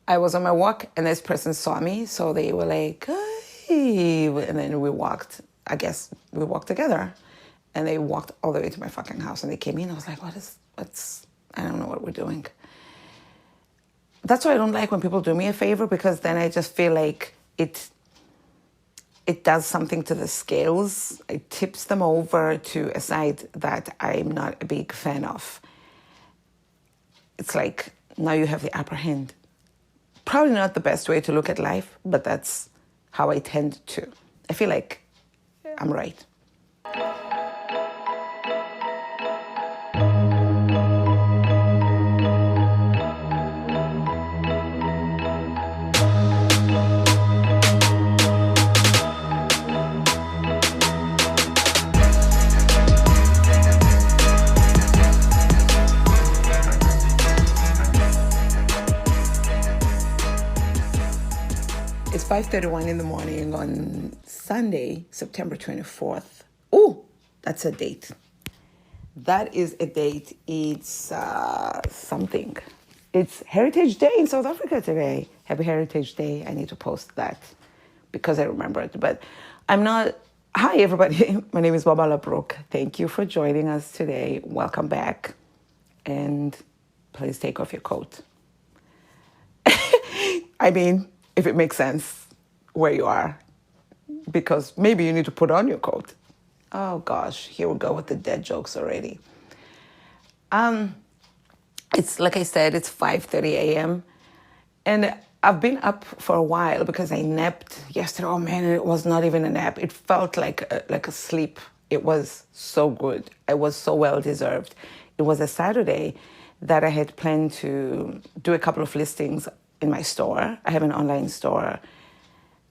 I was on my walk and this person saw me. So they were like, hey. And then we walked, I guess we walked together. And they walked all the way to my fucking house. And they came in. I was like, I don't know what we're doing. That's why I don't like when people do me a favor, because then I just feel like it does something to the scales. It tips them over to a side that I'm not a big fan of. It's like now you have the upper hand. Probably not the best way to look at life, but that's how I tend to. I feel like I'm right. It's 5:31 in the morning on Sunday, September 24th. Oh, that's a date. That is a date. It's something. It's Heritage Day in South Africa today. Happy Heritage Day. I need to post that because I remember it. But I'm not... Hi, everybody. My name is Babala Brooke. Thank you for joining us today. Welcome back. And please take off your coat. I mean... if it makes sense where you are, because maybe you need to put on your coat. Oh gosh, here we go with the dead jokes already. It's like I said, it's 5:30 a.m. and I've been up for a while because I napped yesterday. Oh man, it was not even a nap. It felt like a sleep. It was so good. It was so well deserved. It was a Saturday that I had planned to do a couple of listings in my store. I have an online store.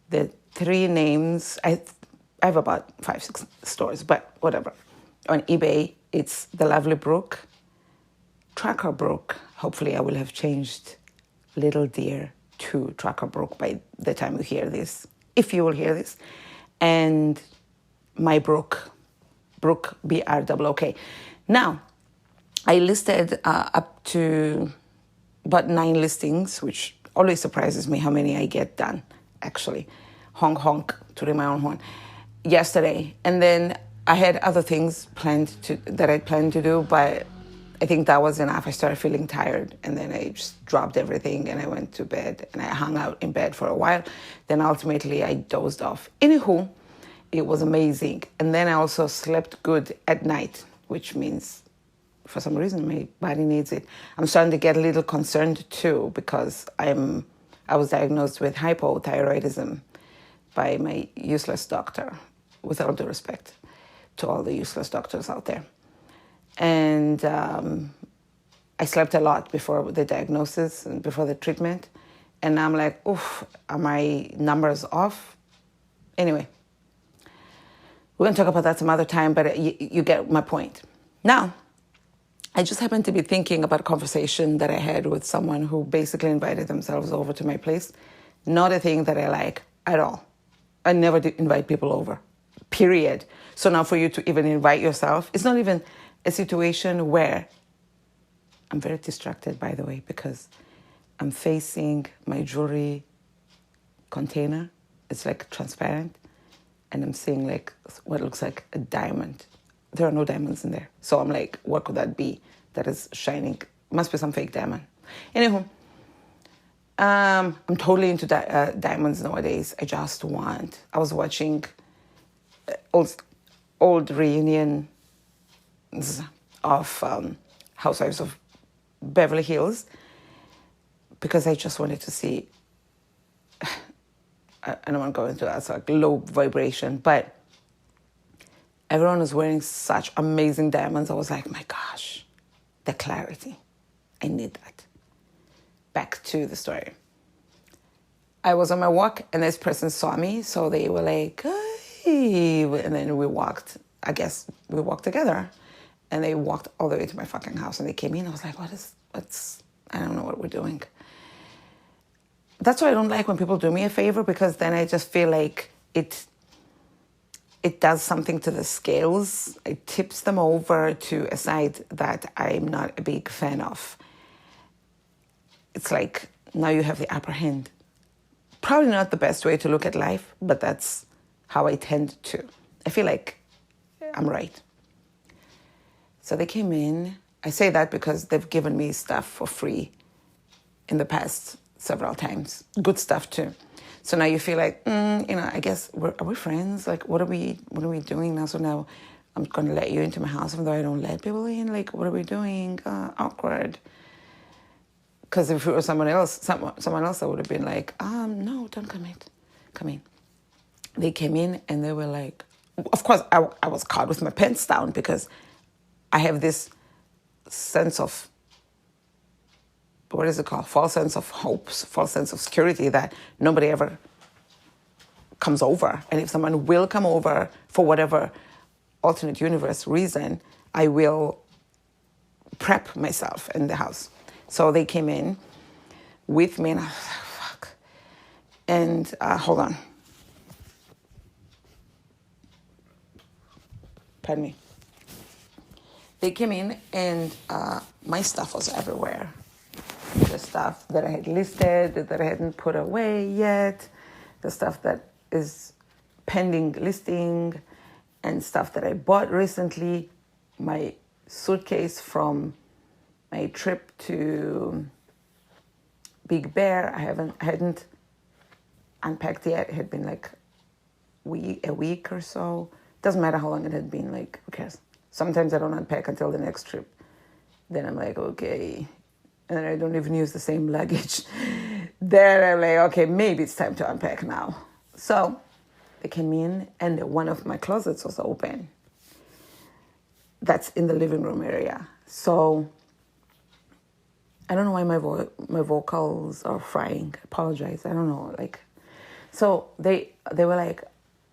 The three names, I have about 5-6 stores, but whatever. On eBay, it's The Lovely Brooke, Tracker Brooke. Hopefully I will have changed Little Deer to Tracker Brooke by the time you hear this, if you will hear this. And My Brooke, Brooke, B-R-O-O-K. Now, I listed up to about 9 listings, which always surprises me how many I get done, actually. Honk, honk, to my own horn. Yesterday. And then I had other things that I planned to do, but I think that was enough. I started feeling tired, and then I just dropped everything, and I went to bed, and I hung out in bed for a while. Then ultimately, I dozed off. Anywho, it was amazing. And then I also slept good at night, which means... for some reason, my body needs it. I'm starting to get a little concerned too, because I was diagnosed with hypothyroidism by my useless doctor, with all due respect to all the useless doctors out there. And I slept a lot before the diagnosis and before the treatment. And I'm like, oof, are my numbers off? Anyway, we're going to talk about that some other time, but you get my point. Now, I just happened to be thinking about a conversation that I had with someone who basically invited themselves over to my place. Not a thing that I like at all. I never did invite people over, period. So now for you to even invite yourself, it's not even a situation where... I'm very distracted, by the way, because I'm facing my jewelry container. It's like transparent. And I'm seeing like what looks like a diamond. There are no diamonds in there. So I'm like, what could that be that is shining? Must be some fake diamond. Anywho, I'm totally into diamonds nowadays. I was watching old reunions of Housewives of Beverly Hills, because I just wanted to see, I don't want to go into that, it's like low vibration, but everyone was wearing such amazing diamonds. I was like, my gosh, the clarity. I need that. Back to the story. I was on my walk and this person saw me. So they were like, hey. And then we walked together. And they walked all the way to my fucking house. And they came in. I was like, I don't know what we're doing. That's why I don't like when people do me a favor, because then I just feel like it does something to the scales. It tips them over to a side that I'm not a big fan of. It's like now you have the upper hand. Probably not the best way to look at life, but that's how I tend to. I feel like I'm right. So they came in. I say that because they've given me stuff for free in the past several times. Good stuff too. So now you feel like, I guess, are we friends? Like, what are we doing now? So now I'm going to let you into my house, even though I don't let people in. Like, what are we doing? Awkward. Because if it was someone else, I would have been like, no, don't come in. Come in. They came in and they were like, of course, I was caught with my pants down because I have this sense of, what is it called? False sense of hopes, false sense of security that nobody ever comes over. And if someone will come over for whatever alternate universe reason, I will prep myself in the house. So they came in with me and I was like, fuck. And hold on. Pardon me. They came in and my stuff was everywhere. The stuff that I had listed, that I hadn't put away yet, the stuff that is pending listing, and stuff that I bought recently. My suitcase from my trip to Big Bear, I hadn't unpacked yet. It had been like a week or so. Doesn't matter how long it had been, like, who cares? Sometimes I don't unpack until the next trip. Then I'm like, okay. And then I don't even use the same luggage. Then I'm like, okay, maybe it's time to unpack now. So they came in and one of my closets was open. That's in the living room area. So I don't know why my vocals are frying. I apologize. I don't know. So they were like,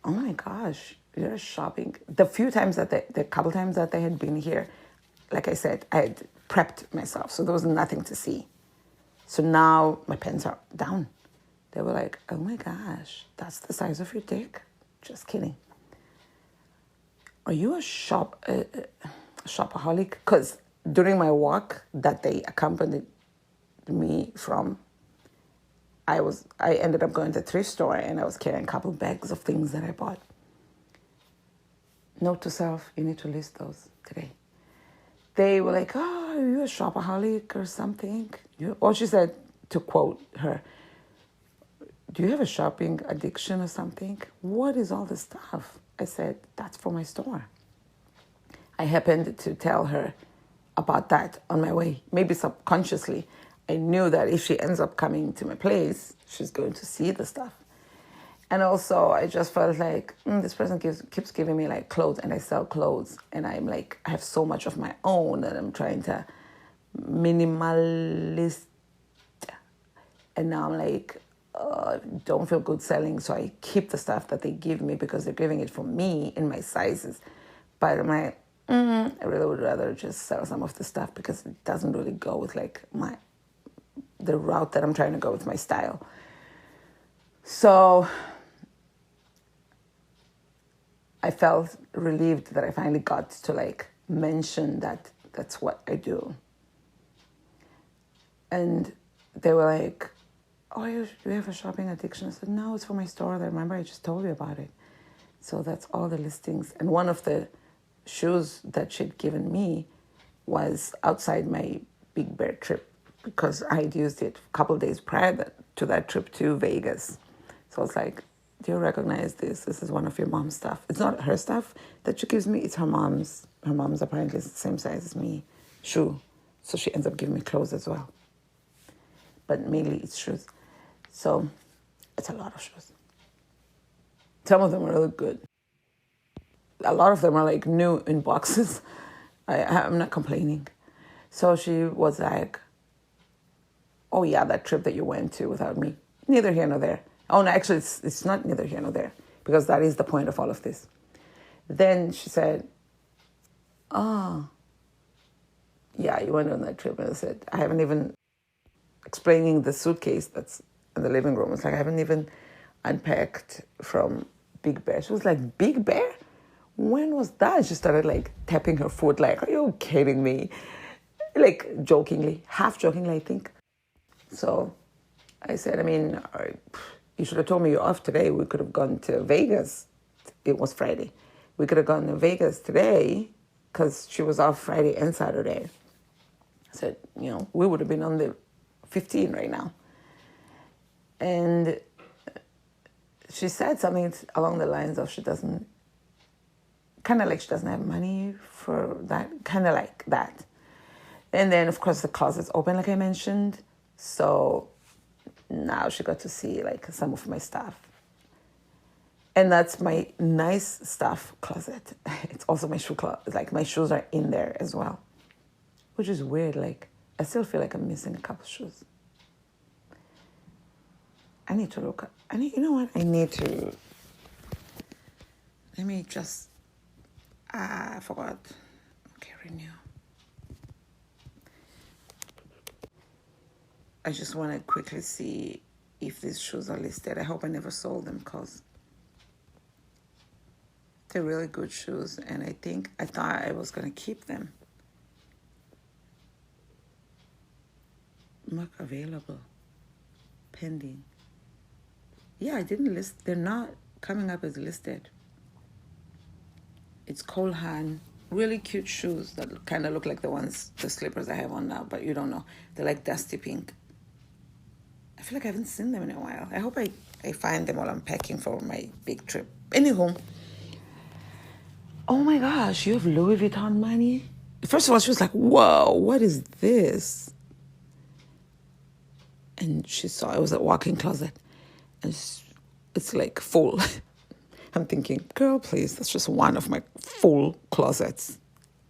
oh my gosh, you're shopping. The couple times that they had been here, like I said, I had prepped myself, so there was nothing to see. So now my pants are down. They were like, oh my gosh, that's the size of your dick? Just kidding. Are you a shopaholic? Because during my walk that they accompanied me from, I ended up going to the thrift store and I was carrying a couple bags of things that I bought. Note to self, you need to list those today. They were like, oh, are you a shopaholic or something? Or she said, to quote her, do you have a shopping addiction or something? What is all this stuff? I said, that's for my store. I happened to tell her about that on my way. Maybe subconsciously, I knew that if she ends up coming to my place, she's going to see the stuff. And also, I just felt like, this person keeps giving me like clothes, and I sell clothes. And I'm like, I have so much of my own, and I'm trying to minimalist. And now I'm like, don't feel good selling. So I keep the stuff that they give me because they're giving it for me in my sizes. But I'm like, I really would rather just sell some of the stuff because it doesn't really go with like the route that I'm trying to go with my style. So I felt relieved that I finally got to like mention that that's what I do. And they were like, oh, you have a shopping addiction? I said, no, it's for my store. I remember I just told you about it. So that's all the listings. And one of the shoes that she'd given me was outside my Big Bear trip because I had used it a couple of days prior to that trip to Vegas. So I was like, do you recognize this? This is one of your mom's stuff. It's not her stuff that she gives me. It's her mom's. Her mom's apparently is the same size as me. Shoe. So she ends up giving me clothes as well. But mainly it's shoes. So it's a lot of shoes. Some of them are really good. A lot of them are like new in boxes. I'm not complaining. So she was like, oh yeah, that trip that you went to without me. Neither here nor there. Oh no, actually it's not neither here nor there because that is the point of all of this. Then she said, oh, yeah, you went on that trip. And I said, I haven't even, explaining the suitcase that's in the living room. It's like, I haven't even unpacked from Big Bear. She was like, Big Bear? When was that? She started like tapping her foot like, are you kidding me? Like jokingly, half jokingly, I think. So I said, you should have told me you're off today. We could have gone to Vegas. It was Friday. We could have gone to Vegas today because she was off Friday and Saturday. I said, we would have been on the 15 right now. And she said something along the lines of she doesn't have money for that, kind of like that. And then, of course, the closet's open, like I mentioned. So now she got to see, like, some of my stuff. And that's my nice stuff closet. It's also my shoe closet. Like, my shoes are in there as well. Which is weird. Like, I still feel like I'm missing a couple shoes. I need to look. You know what? I need to. Let me just. I forgot. Okay, renew. I just want to quickly see if these shoes are listed. I hope I never sold them because they're really good shoes. And I thought I was going to keep them. Mark available. Pending. Yeah, I didn't list. They're not coming up as listed. It's Cole Haan. Really cute shoes that kind of look like the slippers I have on now, but you don't know. They're like dusty pink. I feel like I haven't seen them in a while. I hope I find them while I'm packing for my big trip. Anywho. Oh my gosh, you have Louis Vuitton money? First of all, she was like, whoa, what is this? And she saw it was a walk-in closet. And it's like full. I'm thinking, girl, please, that's just one of my full closets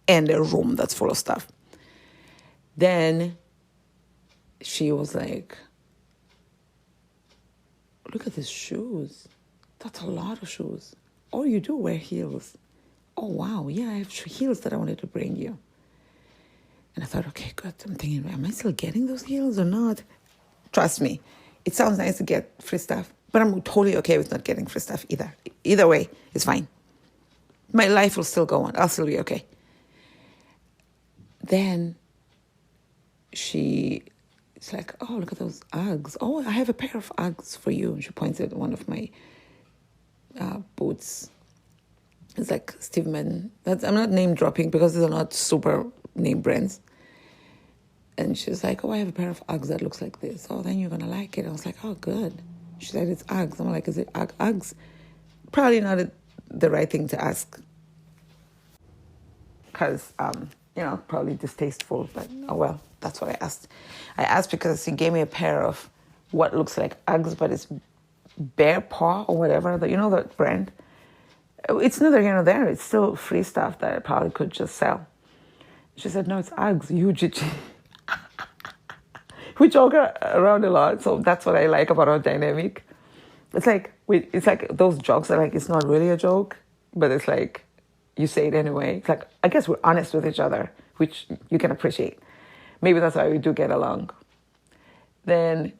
and a room that's full of stuff. Then she was like, look at these shoes. That's a lot of shoes. Oh, you do wear heels. Oh, wow. Yeah, I have heels that I wanted to bring you. And I thought, okay, good. I'm thinking, am I still getting those heels or not? Trust me, it sounds nice to get free stuff, but I'm totally okay with not getting free stuff either. Either way, it's fine. My life will still go on. I'll still be okay. Then she's like, oh, look at those Uggs. Oh, I have a pair of Uggs for you. And she points at one of my boots. It's like Steve Madden. I'm not name dropping because these are not super name brands. And she's like, oh, I have a pair of Uggs that looks like this. Oh, then you're going to like it. I was like, oh, good. She said, it's Uggs. I'm like, is it Uggs? Probably not the right thing to ask. Because, probably distasteful. But, oh, well, that's what I asked. I asked because he gave me a pair of what looks like Uggs, but it's Bear Paw or whatever. The brand. It's neither here nor there. It's still free stuff that I probably could just sell. She said, no, it's Uggs, UGG. We joke around a lot, so that's what I like about our dynamic. It's like those jokes are like, it's not really a joke, but it's like, you say it anyway. It's like, I guess we're honest with each other, which you can appreciate. Maybe that's why we do get along. Then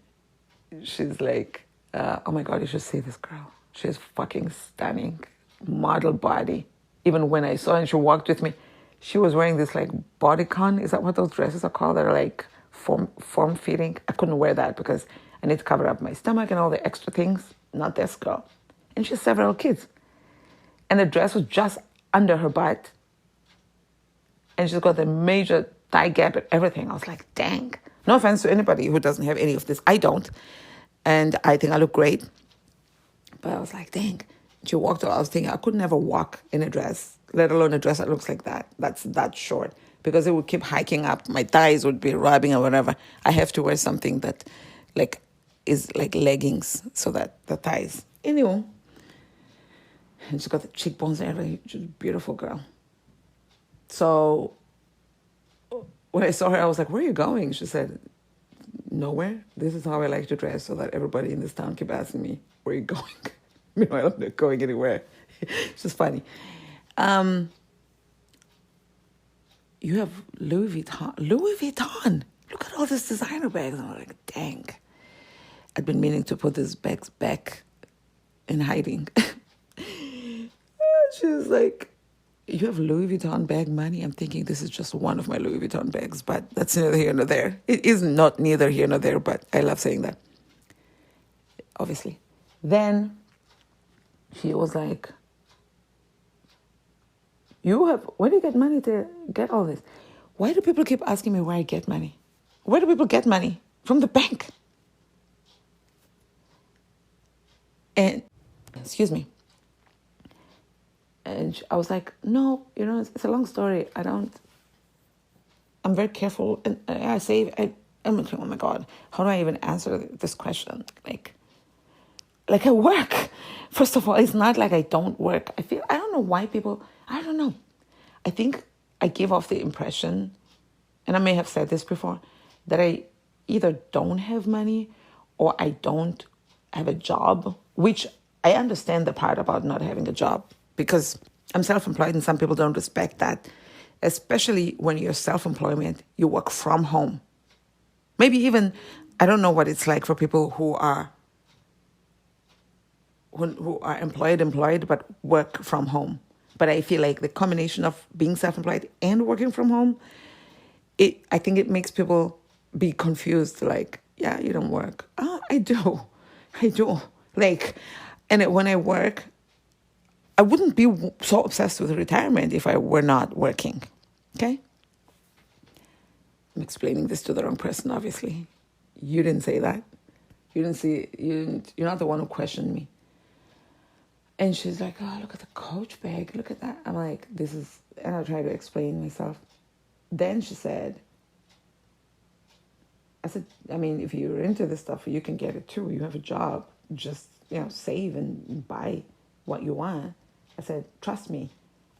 she's like, oh my God, you should see this girl. She's fucking stunning. Model body. Even when I saw her and she walked with me, she was wearing this like bodycon. Is that what those dresses are called? That are like form-fitting. I couldn't wear that because I need to cover up my stomach and all the extra things. Not this girl. And she has several kids. And the dress was just under her butt. And she's got the major thigh gap and everything. I was like, dang. No offense to anybody who doesn't have any of this. I don't. And I think I look great. But I was like, dang. She walked out. I was thinking I could never walk in a dress, let alone a dress that looks like that. That's that short. Because it would keep hiking up. My thighs would be rubbing or whatever. I have to wear something that is like leggings so that the thighs. Anyway. And she's got the cheekbones and everything. She's a beautiful girl. So when I saw her, I was like, where are you going? She said, nowhere. This is how I like to dress so that everybody in this town keep asking me, where are you going? Meanwhile, I'm not going anywhere. It's just funny. You have Louis Vuitton. Louis Vuitton. Look at all these designer bags. And I'm like, dang. I'd been meaning to put these bags back in hiding. She was like, you have Louis Vuitton bag money? I'm thinking this is just one of my Louis Vuitton bags, but that's neither here nor there. It is not neither here nor there, but I love saying that. obviously. Then she was like, where do you get money to get all this? Why do people keep asking me where I get money? Where do people get money? From the bank. And, excuse me. And I was like, no, it's a long story. I'm very careful. And I save. I'm like, oh my God, how do I even answer this question? Like I work. First of all, it's not like I don't work. I don't know why people, I don't know. I think I give off the impression, and I may have said this before, that I either don't have money or I don't have a job, which I understand the part about not having a job because I'm self-employed and some people don't respect that, especially when you're self-employment, you work from home. Maybe even, I don't know what it's like for people who are employed, but work from home. But I feel like the combination of being self-employed and working from home, I think it makes people be confused. Like, yeah, you don't work. I do. And when I work, I wouldn't be so obsessed with retirement if I were not working. Okay? I'm explaining this to the wrong person, obviously. You didn't say that. You're not the one who questioned me. And she's like, oh, look at the Coach bag. Look at that. I'm like, and I'll try to explain myself. Then she said, I mean, if you're into this stuff, you can get it too. You have a job. Just, save and buy what you want. I said, trust me,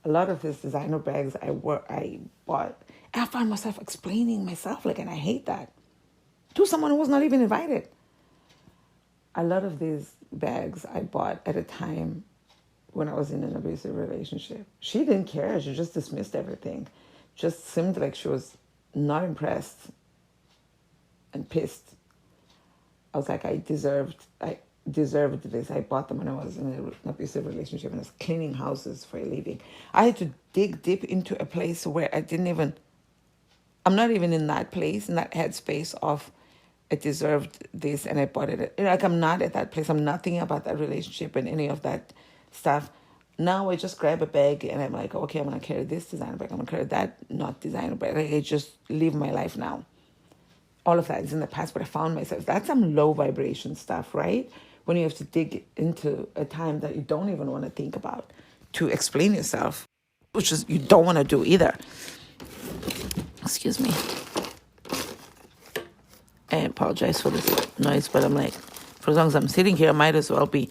a lot of these designer bags I bought, and I found myself explaining myself, and I hate that, to someone who was not even invited. A lot of these bags I bought at a time when I was in an abusive relationship. She didn't care. She just dismissed everything. Just seemed like she was not impressed and pissed. I was like, I deserved this. I bought them when I was in an abusive relationship and I was cleaning houses for a living. I had to dig deep into a place where I'm not even in that place, in that headspace of I deserved this and I bought it. I'm not at that place. I'm not thinking about that relationship and any of that stuff. Now I just grab a bag and I'm like, okay, I'm going to carry this designer bag. I'm going to carry that not designer bag. I just live my life now. All of that is in the past, but I found myself. That's some low vibration stuff, right? When you have to dig into a time that you don't even want to think about to explain yourself, which is you don't want to do either. Excuse me. I apologize for this noise, but I'm like, for as long as I'm sitting here, I might as well be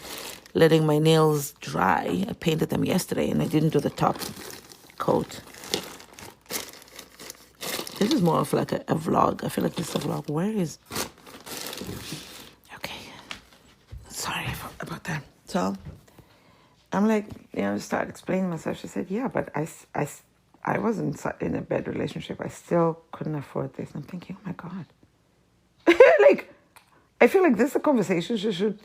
letting my nails dry. I painted them yesterday and I didn't do the top coat. This is more of like a vlog. I feel like this is a vlog. Where is... Okay. Sorry about that. So I'm like, start explaining myself. She said, yeah, but I wasn't in a bad relationship. I still couldn't afford this. And I'm thinking, oh my God. I feel like this is a conversation she should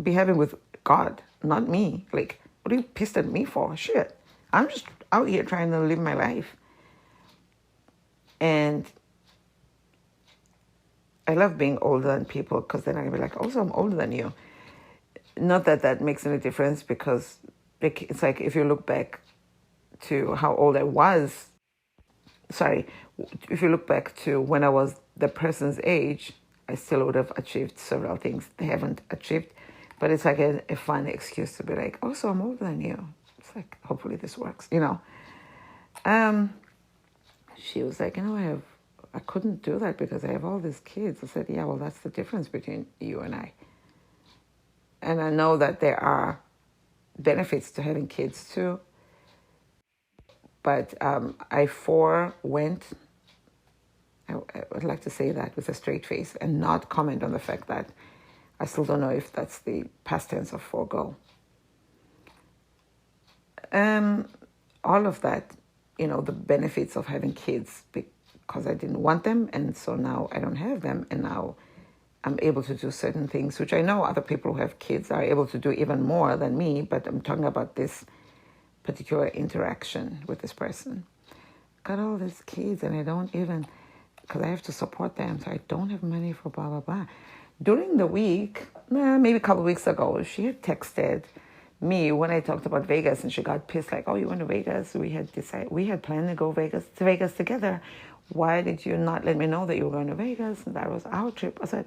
be having with God, not me. What are you pissed at me for? Shit. I'm just out here trying to live my life. And I love being older than people because then I can be like, also, I'm older than you. Not that that makes any difference because it's like if you look back to how old I was, if you look back to when I was the person's age, I still would have achieved several things they haven't achieved. But it's like a fun excuse to be like, oh, so I'm older than you. It's like, hopefully this works, She was like, I couldn't do that because I have all these kids. I said, yeah, well, that's the difference between you and I. And I know that there are benefits to having kids too. But I forewent, I would like to say that with a straight face and not comment on the fact that I still don't know if that's the past tense of forego. All of that, the benefits of having kids because I didn't want them. And so now I don't have them. And now I'm able to do certain things, which I know other people who have kids are able to do even more than me. But I'm talking about this particular interaction with this person. Got all these kids and I don't even, because I have to support them. So I don't have money for blah, blah, blah. During the week, maybe a couple of weeks ago, she had texted me when I talked about Vegas, and she got pissed, like, "Oh, you went to Vegas? We had planned to go to Vegas together. Why did you not let me know that you were going to Vegas? And that was our trip." I said,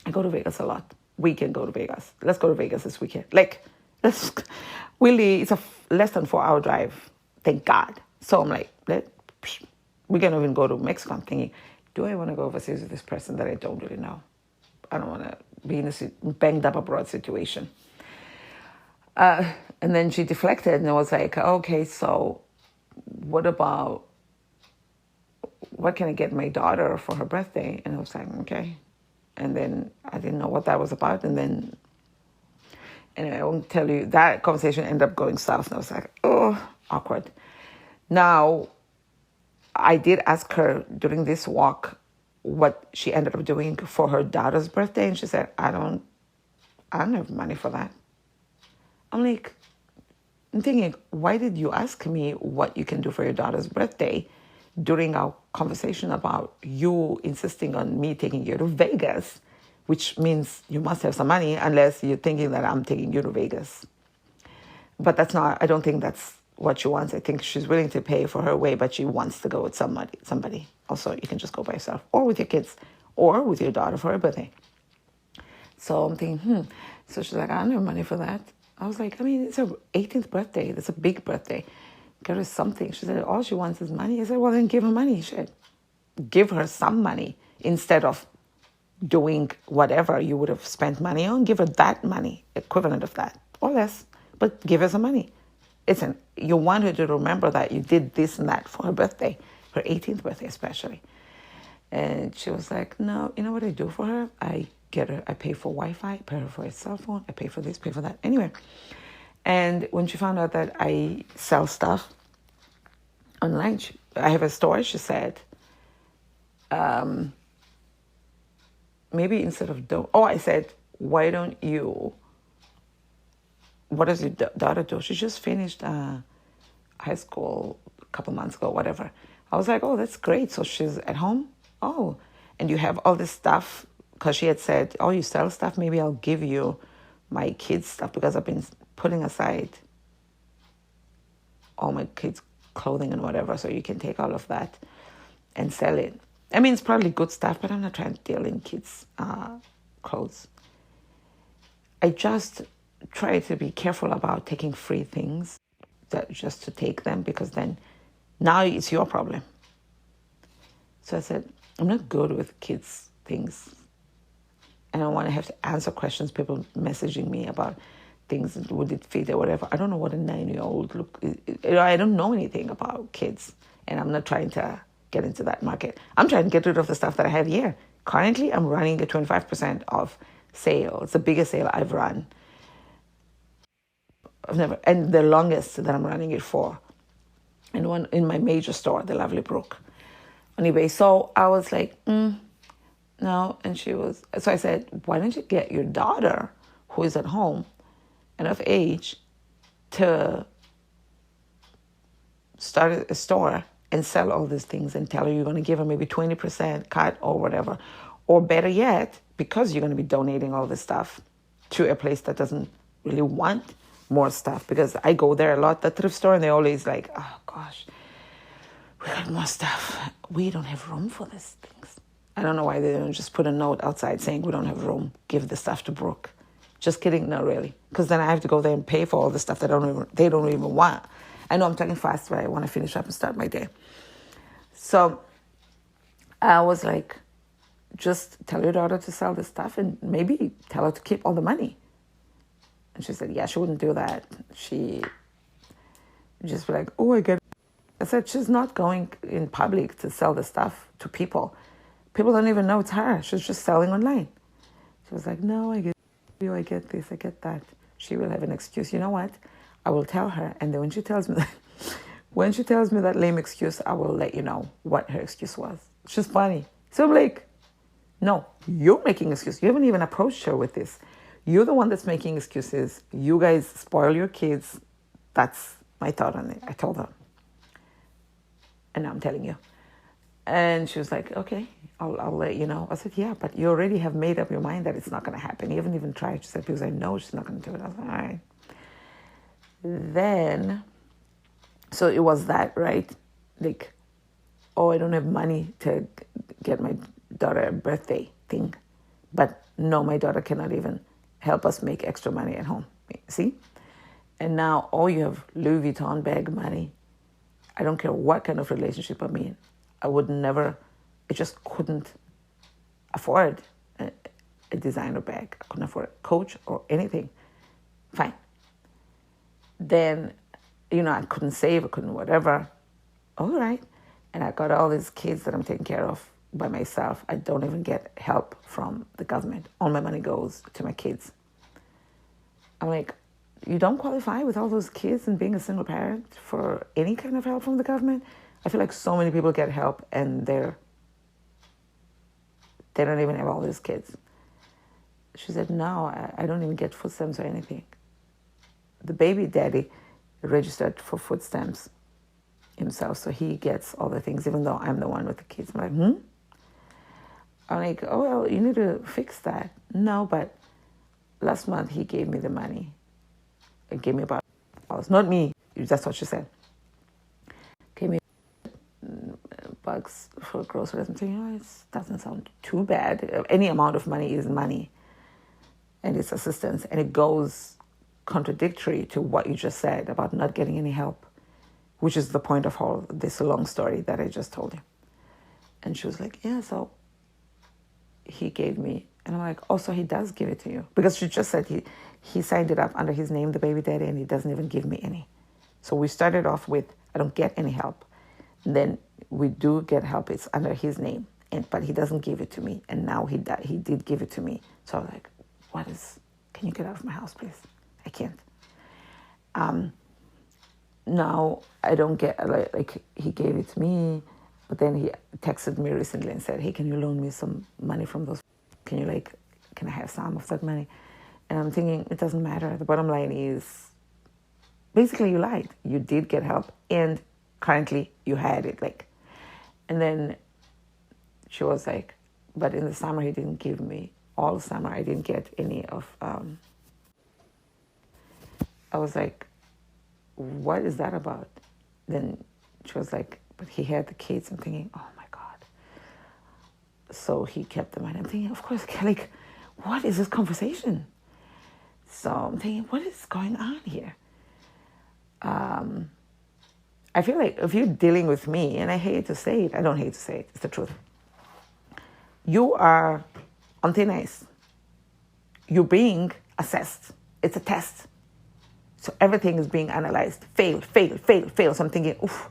"I go to Vegas a lot. We can go to Vegas. Let's go to Vegas this weekend. Like, let's really, it's a less than 4 hour drive. Thank God." So I'm like, we can even go to Mexico. I'm thinking, do I want to go overseas with this person that I don't really know? I don't want to be in a banged up abroad situation. And then she deflected and I was like, okay, so what can I get my daughter for her birthday? And I was like, okay. And then I didn't know what that was about. And then, and I won't tell you, that conversation ended up going south. And I was like, oh, awkward. Now, I did ask her during this walk what she ended up doing for her daughter's birthday. And she said, I don't have money for that. I'm thinking, why did you ask me what you can do for your daughter's birthday during our conversation about you insisting on me taking you to Vegas, which means you must have some money unless you're thinking that I'm taking you to Vegas. But that's not, I don't think that's what she wants. I think she's willing to pay for her way, but she wants to go with somebody. Also, you can just go by yourself or with your kids or with your daughter for her birthday. So I'm thinking, So she's like, I don't have money for that. I was like, I mean, it's her 18th birthday. That's a big birthday. Get her something. She said, all she wants is money. I said, well, then give her money. Shit. Give her some money instead of doing whatever you would have spent money on. Give her that money, equivalent of that, or less, but give her some money. You want her to remember that you did this and that for her birthday, her 18th birthday especially. And she was like, no, you know what I do for her? I pay for Wi-Fi, I pay her for a cell phone, I pay for this, pay for that. Anyway, and when she found out that I sell stuff online, I have a store, she said, maybe instead of I said, why don't you, what does your daughter do? She just finished high school a couple months ago, whatever. I was like, oh, that's great. So she's at home? Oh, and you have all this stuff, because she had said, oh, you sell stuff? Maybe I'll give you my kids' stuff, because I've been putting aside all my kids' clothing and whatever, so you can take all of that and sell it. I mean, it's probably good stuff, but I'm not trying to deal in kids' clothes. I just try to be careful about taking free things, just to take them, because then now it's your problem. So I said, I'm not good with kids' things. I don't want to have to answer questions, people messaging me about things, would it fit or whatever. I don't know what a 9-year-old look. I don't know anything about kids, and I'm not trying to get into that market. I'm trying to get rid of the stuff that I have here. Currently, I'm running a 25% off sale. It's the biggest sale I've run. And the longest that I'm running it for. And one in my major store, the Lovely Brook. Anyway, so I was like, no. And so I said, why don't you get your daughter, who is at home and of age, to start a store and sell all these things, and tell her you're going to give her maybe 20% cut or whatever. Or better yet, because you're going to be donating all this stuff to a place that doesn't really want more stuff, because I go there a lot, the thrift store, and they're always like, oh gosh, we got more stuff. We don't have room for these things. I don't know why they don't just put a note outside saying we don't have room, give the stuff to Brooke. Just kidding, no really. Because then I have to go there and pay for all the stuff that they don't even want. I know I'm talking fast, but I want to finish up and start my day. So I was like, just tell your daughter to sell this stuff and maybe tell her to keep all the money. And she said, yeah, she wouldn't do that. She just be like, oh, I get it. I said, she's not going in public to sell the stuff to people. People don't even know it's her. She's just selling online. She was like, no, I get you, I get this, I get that. She will have an excuse. You know what? I will tell her. And then when she tells me that lame excuse, I will let you know what her excuse was. She's funny. So I'm like, no, you're making excuses. You haven't even approached her with this. You're the one that's making excuses. You guys spoil your kids. That's my thought on it. I told her. And now I'm telling you. And she was like, okay, I'll let you know. I said, yeah, but you already have made up your mind that it's not going to happen. You haven't even tried. She said, because I know she's not going to do it. I was like, all right. Then, so it was that, right? Like, oh, I don't have money to get my daughter a birthday thing. But no, my daughter cannot even help us make extra money at home. See? And now, oh, you have Louis Vuitton bag money. I don't care what kind of relationship I'm in. I would never, I just couldn't afford a designer bag. I couldn't afford a Coach or anything. Fine. Then, I couldn't save, I couldn't whatever. All right. And I got all these kids that I'm taking care of by myself. I don't even get help from the government. All my money goes to my kids. I'm like, you don't qualify with all those kids and being a single parent for any kind of help from the government? I feel like so many people get help and they don't even have all these kids. She said, no, I don't even get food stamps or anything. The baby daddy registered for food stamps himself, so he gets all the things, even though I'm the one with the kids. I'm like, I'm like, oh, well, you need to fix that. No, but last month he gave me the money. It gave me about $100. Not me, that's what she said. Gave me bucks for groceries. I'm thinking, it doesn't sound too bad. Any amount of money is money. And it's assistance. And it goes contradictory to what you just said about not getting any help, which is the point of all this long story that I just told you. And she was like, yeah, so he gave me. And I'm like, oh, so he does give it to you. Because she just said he signed it up under his name, the baby daddy, and he doesn't even give me any. So we started off with, I don't get any help. And then we do get help. It's under his name, but he doesn't give it to me. And now he did give it to me. So I'm like, can you get out of my house, please? I can't. Now I don't get, like he gave it to me, but then he texted me recently and said, hey, can you loan me some money from those? Can I have some of that money? And I'm thinking, it doesn't matter. The bottom line is, basically you lied. You did get help and currently you had it. And then she was like, but in the summer he didn't give me. All summer I didn't get any of, I was like, what is that about? Then she was like, but he had the kids. I'm thinking, oh my God. So he kept the money. I'm thinking, of course, what is this conversation? So I'm thinking, what is going on here? I feel like if you're dealing with me, and I hate to say it, I don't hate to say it, it's the truth. You are on thin ice. You're being assessed. It's a test. So everything is being analyzed. Fail. So I'm thinking, oof,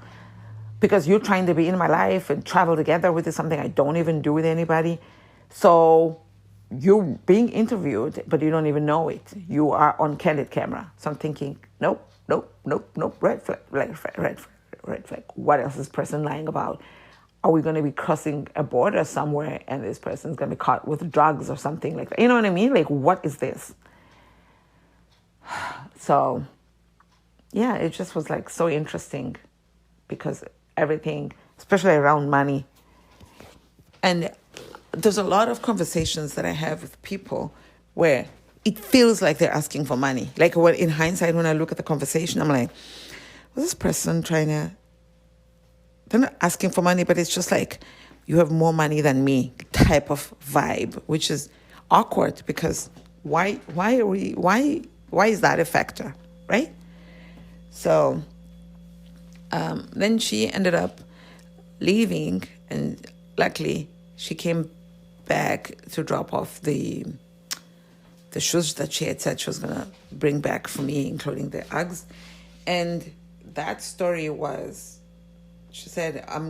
because you're trying to be in my life and travel together, which is something I don't even do with anybody. So you're being interviewed, but you don't even know it. You are on candid camera. So I'm thinking, nope, red flag. What else is this person lying about? Are we going to be crossing a border somewhere and this person's going to be caught with drugs or something like that? You know what I mean? Like, what is this? So, yeah, it just was so interesting because everything, especially around money. And there's a lot of conversations that I have with people where it feels like they're asking for money. Like in hindsight, when I look at the conversation, I'm like, was this person they're not asking for money, but it's just like, you have more money than me type of vibe, which is awkward because why is that a factor, right? So then she ended up leaving, and luckily she came back to drop off the shoes that she had said she was going to bring back for me, including the Uggs. And that story was, she said, let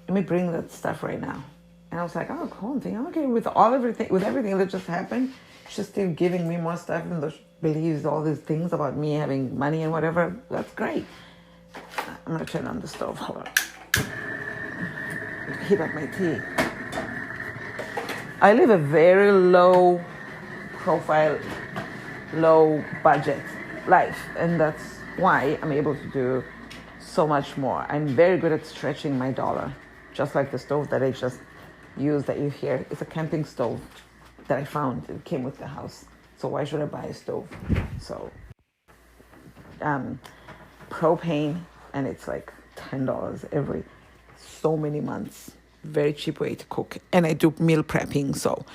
me bring that stuff right now. And I was like, oh, cool. I'm thinking, okay, with everything that just happened, she's still giving me more stuff, even though she believes all these things about me having money and whatever. That's great. I'm going to turn on the stove. Hold on. Heat up my tea. I live a very low profile, low budget life. And that's why I'm able to do so much more. I'm very good at stretching my dollar, just like the stove that I just used that you hear. It's a camping stove that I found. It came with the house. So why should I buy a stove? So propane, and it's like $10 every so many months. Very cheap way to cook. And I do meal prepping, so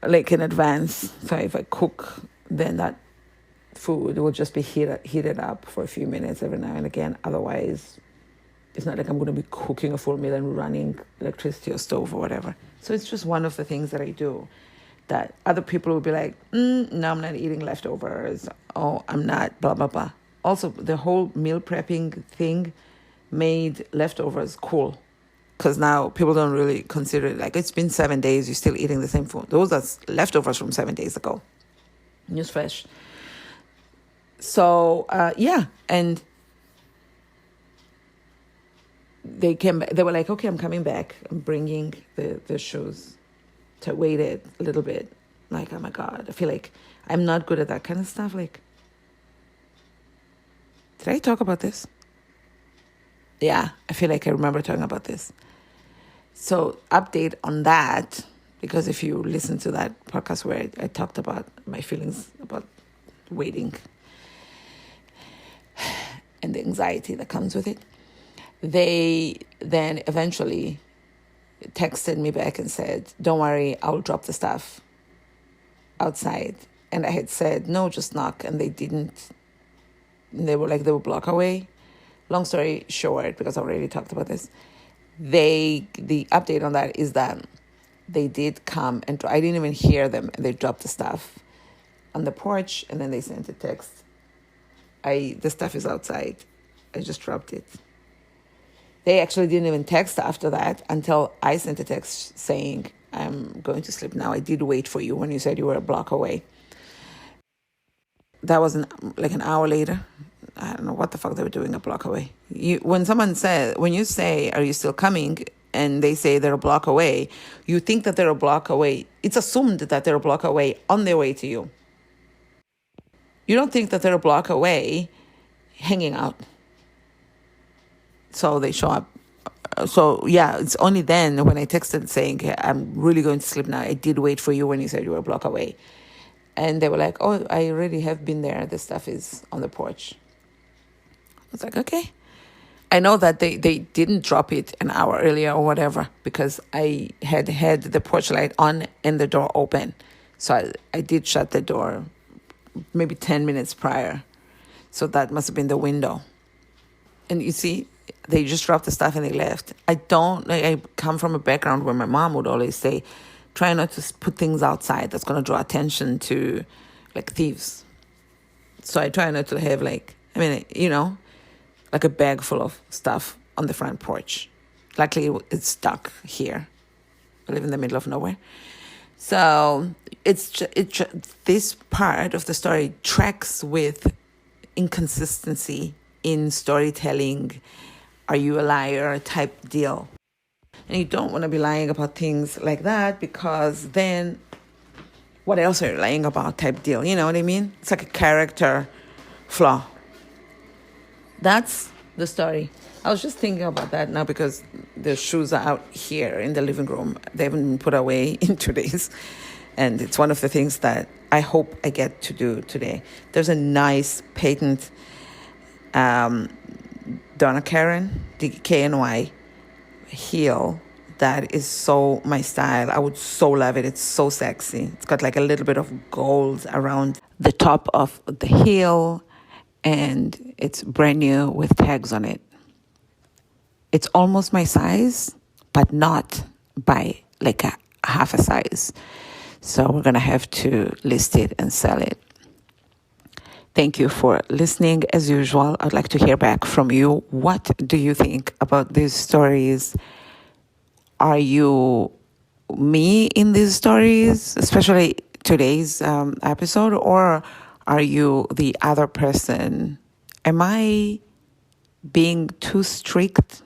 like in advance. So if I cook, then that food will just be heated up for a few minutes every now and again. Otherwise, it's not like I'm going to be cooking a full meal and running electricity or stove or whatever. So it's just one of the things that I do that other people will be like, no, I'm not eating leftovers. Oh, I'm not, blah, blah, blah. Also, the whole meal prepping thing made leftovers cool. Because now people don't really consider it like it's been 7 days, you're still eating the same food. Those are leftovers from 7 days ago. Newsflash. So, and they came back. They were like, okay, I'm coming back. I'm bringing the shoes. So I waited a little bit. Like, oh my God, I feel like I'm not good at that kind of stuff. Like, did I talk about this? Yeah, I feel like I remember talking about this. So update on that, because if you listen to that podcast where I talked about my feelings about waiting and the anxiety that comes with it, they then eventually texted me back and said, don't worry, I'll drop the stuff outside. And I had said, no, just knock. And they didn't. And they were a block away. Long story short, because I already talked about this, the update on that is that they did come, and I didn't even hear them. They dropped the stuff on the porch, and then they sent a text. The stuff is outside. I just dropped it. They actually didn't even text after that until I sent a text saying, I'm going to sleep now. I did wait for you when you said you were a block away. That was like an hour later. I don't know what the fuck they were doing a block away. When you say, are you still coming? And they say they're a block away, you think that they're a block away. It's assumed that they're a block away on their way to you. You don't think that they're a block away hanging out. So they show up. So yeah, it's only then when I texted saying, I'm really going to sleep now. I did wait for you when you said you were a block away. And they were like, oh, I already have been there. The stuff is on the porch. I was like, okay. I know that they didn't drop it an hour earlier or whatever because I had the porch light on and the door open. So I did shut the door maybe 10 minutes prior. So that must have been the window. And you see, they just dropped the stuff and they left. I come from a background where my mom would always say, try not to put things outside that's going to draw attention to like thieves. So I try not to have like a bag full of stuff on the front porch. Luckily, it's stuck here. I live in the middle of nowhere. So this part of the story tracks with inconsistency in storytelling. Are you a liar type deal? And you don't want to be lying about things like that because then what else are you lying about type deal? You know what I mean? It's like a character flaw. That's the story. I was just thinking about that now because the shoes are out here in the living room. They haven't been put away in 2 days. And it's one of the things that I hope I get to do today. There's a nice patent Donna Karen, DKNY heel that is so my style. I would so love it. It's so sexy. It's got like a little bit of gold around the top of the heel. And it's brand new with tags on it. It's almost my size, but not by like a half a size. So we're going to have to list it and sell it. Thank you for listening. As usual, I'd like to hear back from you. What do you think about these stories? Are you me in these stories, especially today's episode, or are you the other person? Am I being too strict?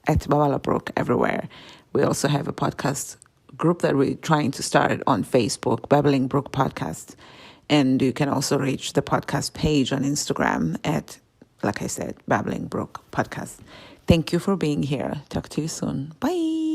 At Babala Brook everywhere. We also have a podcast group that we're trying to start on Facebook, Babbling Brook Podcast. And you can also reach the podcast page on Instagram at like I said, Babbling Brook podcast. Thank you for being here. Talk to you soon. Bye.